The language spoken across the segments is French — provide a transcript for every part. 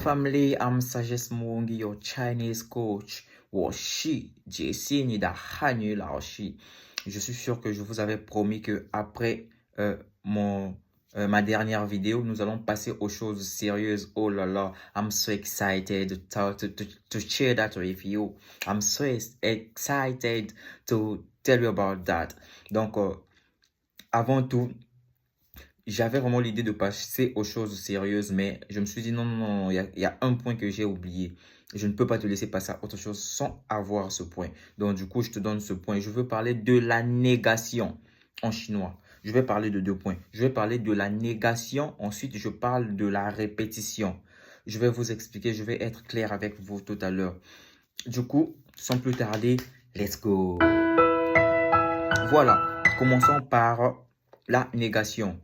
family, I'm Suggest Mungi, your Chinese coach. 我是杰西，你的汉语老师。Je suis sûr que je vous avais promis que après ma dernière vidéo, nous allons passer aux choses sérieuses. Oh là là, I'm so excited to share that with you. I'm so excited to tell you about that. Donc, avant tout, j'avais vraiment l'idée de passer aux choses sérieuses, mais je me suis dit non, il y a un point que j'ai oublié. Je ne peux pas te laisser passer à autre chose sans avoir ce point. Donc, du coup, je te donne ce point. Je veux parler de la négation en chinois. Je vais parler de deux points. Je vais parler de la négation. Ensuite, je parle de la répétition. Je vais vous expliquer. Je vais être clair avec vous tout à l'heure. Du coup, sans plus tarder, let's go. Voilà. Commençons par la négation.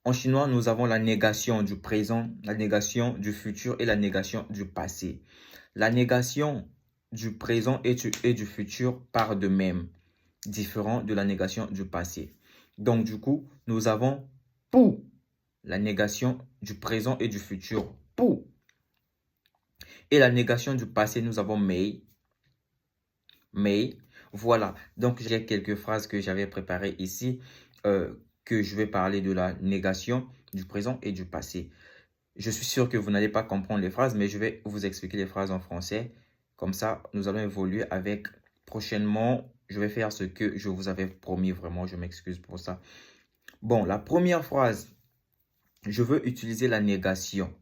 En chinois, nous avons la négation du présent, la négation du futur et la négation du passé. La négation du présent et du futur part de même, différent de la négation du passé. Donc, du coup, nous avons pou, la négation du présent et du futur, pou. Et la négation du passé, nous avons mei, mei. Voilà, donc j'ai quelques phrases que j'avais préparées ici, que je vais parler de la négation du présent et du passé. Je suis sûr que vous n'allez pas comprendre les phrases, mais je vais vous expliquer les phrases en français. Comme ça, nous allons évoluer avec. Prochainement, je vais faire ce que je vous avais promis. Vraiment, je m'excuse pour ça. Bon, la première phrase, je veux utiliser la négation.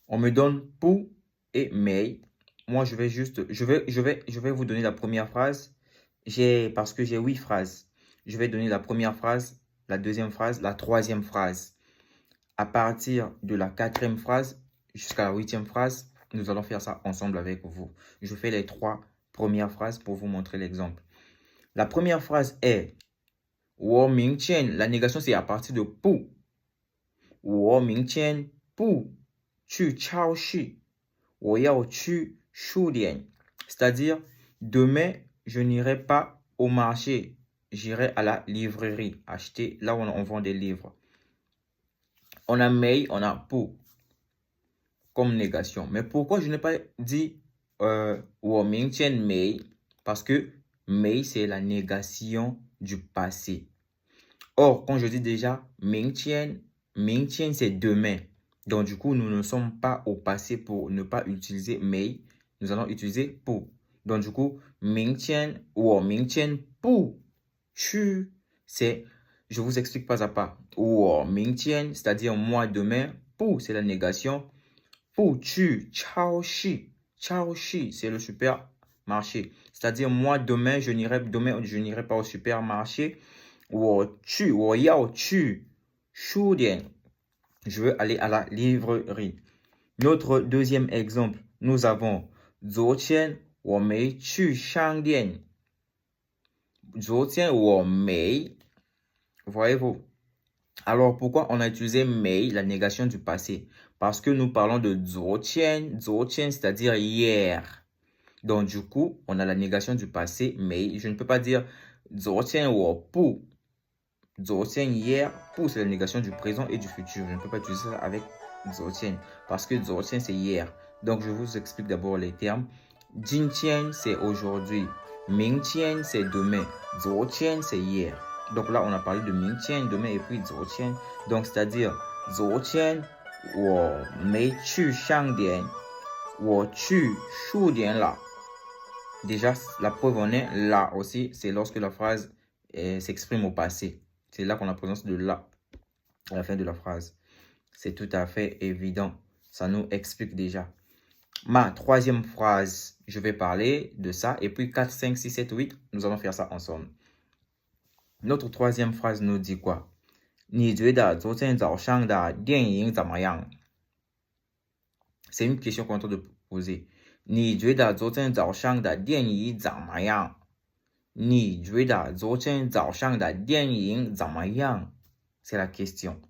On me donne pou et mei. Moi, je vais vous donner la première phrase. Parce que j'ai 8 phrases. Je vais donner la première phrase, la deuxième phrase, la troisième phrase. À partir de la quatrième phrase jusqu'à la 8e phrase, nous allons faire ça ensemble avec vous. Je fais les 3 premières phrases pour vous montrer l'exemple. La première phrase est « wo ming qian ». La négation, c'est à partir de « pou ». « wo ming qian bu qu chao shi, wo yao qu shu dian ». C'est-à-dire, demain, je n'irai pas au marché. J'irai à la librairie acheter là où on vend des livres. On a mei, on a pou comme négation. Mais pourquoi je n'ai pas dit wo ming qian mei? Parce que mei, c'est la négation du passé. Or, quand je dis déjà ming qian, c'est demain. Donc, du coup, nous ne sommes pas au passé pour ne pas utiliser mei. Nous allons utiliser pou. Donc, du coup, ming qian, wo ming qian bu qu, c'est, je vous explique pas à pas. Wo ming qian, c'est-à-dire moi demain. Bu, c'est la négation. Bu qu chao shi. Chao shi, c'est le supermarché. C'est-à-dire moi demain, je n'irai pas au supermarché. Wo yao qu shu dian. Je veux aller à la librairie. Notre deuxième exemple, nous avons Zou qian wo mei qu shang dian. Zou qian wo mei. Voyez-vous? Alors, pourquoi on a utilisé mei, la négation du passé? Parce que nous parlons de zou qian, c'est-à-dire hier. Donc, du coup, on a la négation du passé, mei. Je ne peux pas dire zou qian wo bu. Zou qian hier, bu, c'est la négation du présent et du futur. Je ne peux pas utiliser ça avec zou qian parce que zou qian, c'est hier. Donc, je vous explique d'abord les termes. Jin qian, c'est aujourd'hui. Ming qian, c'est demain. Zou qian, c'est hier. Donc là, on a parlé de ming qian, demain, et puis zou qian. Donc, c'est-à-dire, zou qian, wo mei qu shang dian, wo qu shu dian la. Déjà, la preuve en est là aussi, c'est lorsque la phrase s'exprime au passé. C'est là qu'on a la présence de là à la fin de la phrase. C'est tout à fait évident. Ça nous explique déjà. Ma troisième phrase, je vais parler de ça. Et puis 4, 5, 6, 7, 8, nous allons faire ça ensemble. Notre troisième phrase nous dit quoi? C'est une question qu'on est en train de poser. C'est la question.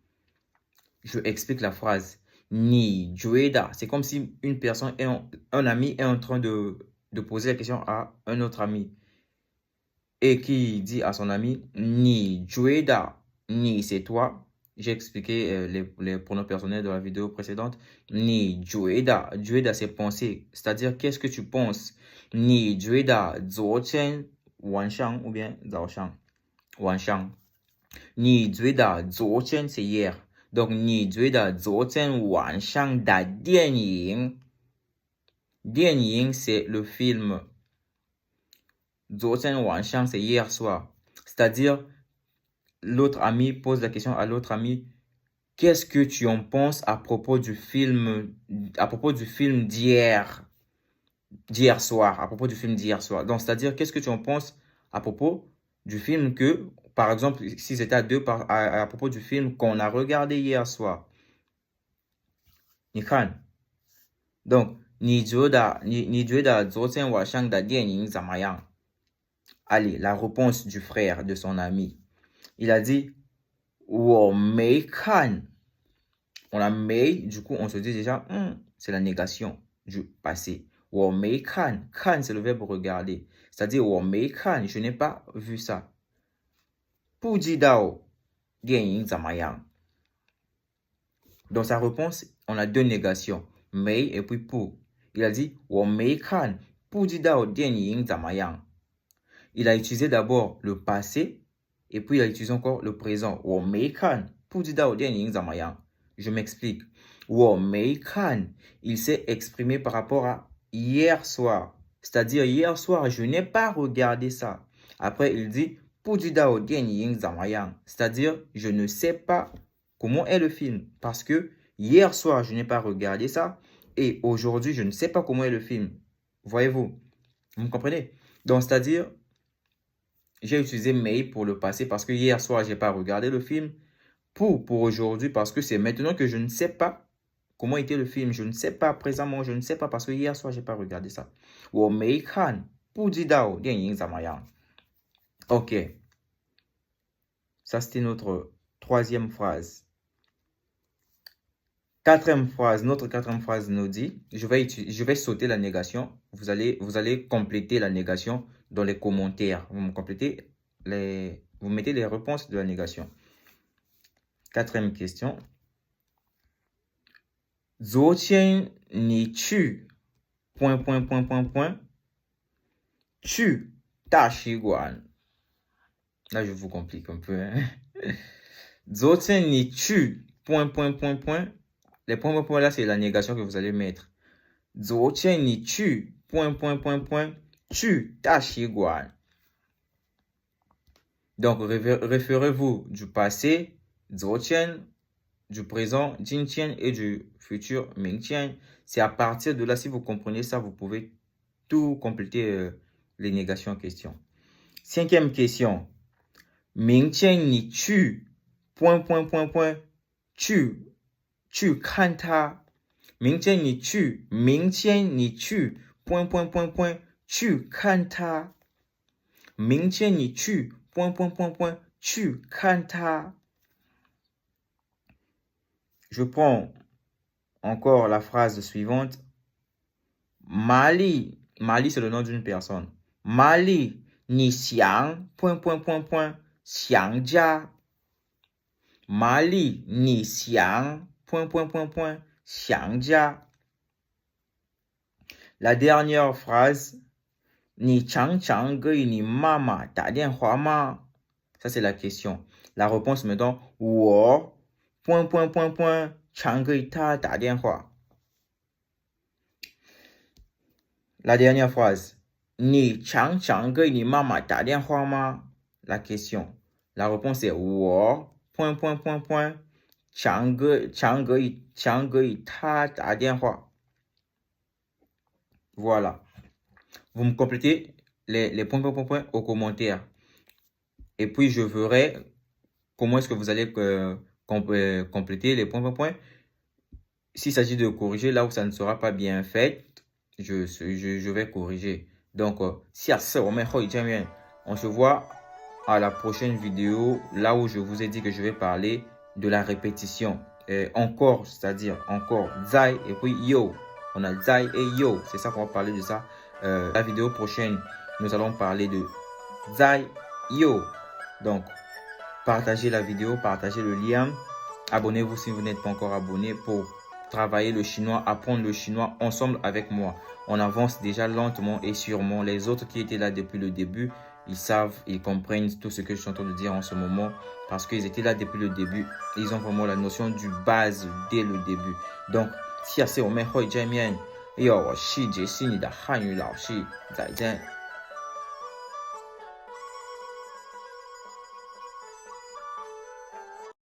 Je explique la phrase. C'est comme si une personne, un ami est en train de poser la question à un autre ami. Et qui dit à son ami, ni c'est toi, J'ai expliqué les pronoms personnels dans la vidéo précédente. Ni jueda. Jueda, c'est penser. C'est-à-dire, qu'est-ce que tu penses? Ni jueda zuochen wanshang ou bien zaoshang. Wanshang. Ni jueda zuochen, c'est hier. Donc, ni jueda zuochen wanshang da dianying. Dianying, c'est le film. Zuochen wanshang, c'est hier soir. C'est-à-dire, l'autre ami pose la question à l'autre ami. Qu'est-ce que tu en penses à propos du film d'hier soir, à propos du film d'hier soir. Donc, c'est-à-dire, qu'est-ce que tu en penses à propos du film que, par exemple, si c'était à deux, à propos du film qu'on a regardé hier soir. Nikan. Donc, ni觉得昨天晚上的电影怎么样? Allez, la réponse du frère de son ami. Il a dit, 我没看. On a mais, du coup, on se dit déjà, c'est la négation du passé. 我没看, kan, c'est le verbe regarder. C'est-à-dire, 我没看, je n'ai pas vu ça. 不知道电影怎么样? Dans sa réponse, on a deux négations, mais et puis pour. Il a dit, 我没看, 不知道电影怎么样? Il a utilisé d'abord le passé, et puis il a utilisé encore le présent. 我没看, 不知道电影怎么样? Je m'explique. 我没看, il s'est exprimé par rapport à hier soir. C'est-à-dire, hier soir, je n'ai pas regardé ça. Après, il dit, 不知道电影怎么样? C'est-à-dire, je ne sais pas comment est le film. Parce que hier soir, je n'ai pas regardé ça. Et aujourd'hui, je ne sais pas comment est le film. Voyez-vous? Vous me comprenez? Donc, c'est-à-dire, j'ai utilisé mais pour le passé parce que hier soir, je n'ai pas regardé le film. Pour aujourd'hui, parce que c'est maintenant que je ne sais pas comment était le film. Je ne sais pas présentement, je ne sais pas parce que hier soir, je n'ai pas regardé ça. 我没看，不知道电影怎么样. Ok. Ça, c'était notre troisième phrase. Quatrième phrase, notre quatrième phrase nous dit, je vais sauter la négation. Vous allez compléter la négation dans les commentaires. Vous mettez les réponses de la négation. Quatrième question. 昨天你去去大使馆. Là, je vous complique un peu. 昨天你去 Les points là, c'est la négation que vous allez mettre. 昨天你去去大使馆. Donc, référez-vous du passé, 昨天, du présent, 今天, et du futur, 明天. C'est à partir de là, si vous comprenez ça, vous pouvez tout compléter les négations en question. Cinquième question. 明天你去去看他. 明天你去去看他. 明天你去去看他. Je prends encore la phrase suivante. Mali, c'est le nom d'une personne. Mali, 你想想家. Mali, 你想想家. La dernière phrase. 你常常给你妈妈打电话吗? Ça, c'est la question. La réponse me donne 我常给她打电话. La dernière phrase. 你常常给你妈妈打电话吗? La question. La réponse est 我常给她打电话. Voilà. Vous me complétez les points au commentaire. Et puis, je verrai comment est-ce que vous allez compléter les points. S'il s'agit de corriger là où ça ne sera pas bien fait, je vais corriger. Donc, on se voit à la prochaine vidéo, là où je vous ai dit que je vais parler de la répétition. Encore, c'est-à-dire encore, zai et puis yo. On a zai et yo. C'est ça qu'on va parler de ça. La vidéo prochaine, nous allons parler de zai, yo. Donc, partagez la vidéo, partagez le lien. Abonnez-vous si vous n'êtes pas encore abonné pour travailler le chinois, apprendre le chinois ensemble avec moi. On avance déjà lentement et sûrement. Les autres qui étaient là depuis le début, ils savent, ils comprennent tout ce que je suis en train de dire en ce moment parce qu'ils étaient là depuis le début. Ils ont vraiment la notion du base dès le début. Donc, 下次我们会见面。有我细节是你的汉语老师，再见。